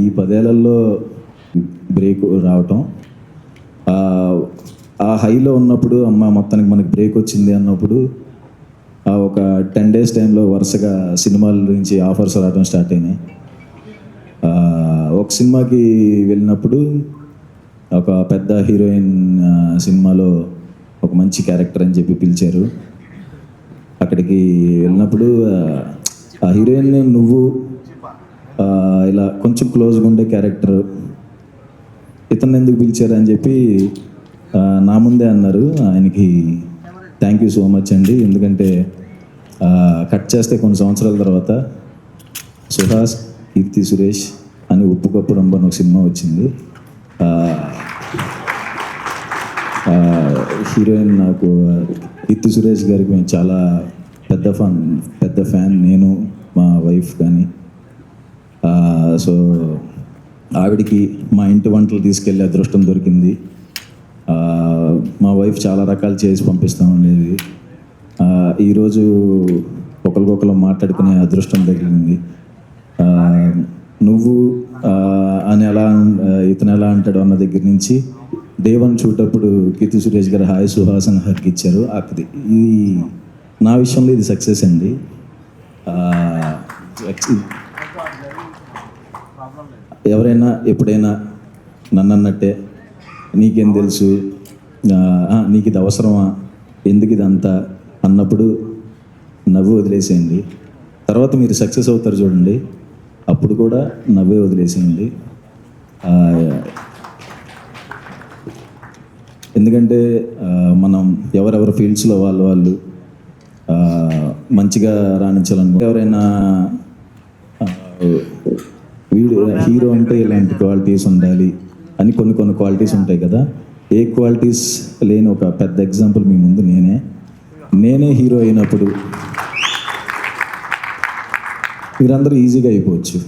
ఈ 10 ఏళ్లలో బ్రేక్ రావటం, ఆ హైలో ఉన్నప్పుడు అమ్మ మొత్తానికి మనకి బ్రేక్ వచ్చింది అన్నప్పుడు ఒక 10 days టైంలో వరుసగా సినిమాల నుంచి ఆఫర్స్ రావడం స్టార్ట్ అయినాయి. ఒక సినిమాకి వెళ్ళినప్పుడు ఒక పెద్ద హీరోయిన్ సినిమాలో ఒక మంచి క్యారెక్టర్ అని చెప్పి పిలిచారు. అక్కడికి వెళ్ళినప్పుడు ఆ హీరోయిన్ నువ్వు ఇలా కొంచెం క్లోజ్గా ఉండే క్యారెక్టర్, ఇతను ఎందుకు పిలిచారు అని చెప్పి నా ముందే అన్నారు. ఆయనకి థ్యాంక్ యూ సో మచ్ అండి. ఎందుకంటే కట్ చేస్తే కొన్ని సంవత్సరాల తర్వాత సుహాస్, కీర్తి సురేష్ అని ఉప్పు కప్పు రంబన్ ఒక సినిమా వచ్చింది. హీరోయిన్ నాకు కీర్తి సురేష్ గారికి మేము చాలా పెద్ద ఫ్యాన్, నేను మా వైఫ్ కానీ. సో ఆవిడికి మా ఇంటి వంటలు తీసుకెళ్ళే అదృష్టం దొరికింది. మా వైఫ్ చాలా రకాలు చేసి పంపిస్తూ ఉండేది. ఈరోజు ఒకరికొకరు మాట్లాడుకునే అదృష్టం తగిలింది. నువ్వు అని ఇతను ఎలా అంటాడు అన్న దగ్గర నుంచి దేవన్ చూటప్పుడు కీర్తి సురేష్ గారు హాయ్ సుహాస్ అని హక్ ఇచ్చారు. ఇది నా విషయంలో ఇది సక్సెస్ అండి. ఎవరైనా ఎప్పుడైనా నన్ను అన్నట్టే నీకేం తెలుసు, నీకు ఇది అవసరమా, ఎందుకు ఇదంతా అన్నప్పుడు నవ్వు వదిలేసేయండి. తర్వాత మీరు సక్సెస్ అవుతారు చూడండి, అప్పుడు కూడా నవ్వే వదిలేసేయండి. ఎందుకంటే మనం ఎవరెవరి ఫీల్డ్స్లో వాళ్ళు మంచిగా రాణించాలనుకో, ఎవరైనా హీరో అంటే ఇలాంటి క్వాలిటీస్ ఉండాలి అని కొన్ని క్వాలిటీస్ ఉంటాయి కదా. ఏ క్వాలిటీస్ లేని ఒక పెద్ద ఎగ్జాంపుల్ మీ ముందు నేనే హీరో అయినప్పుడు మీరందరూ ఈజీగా అయిపోవచ్చు.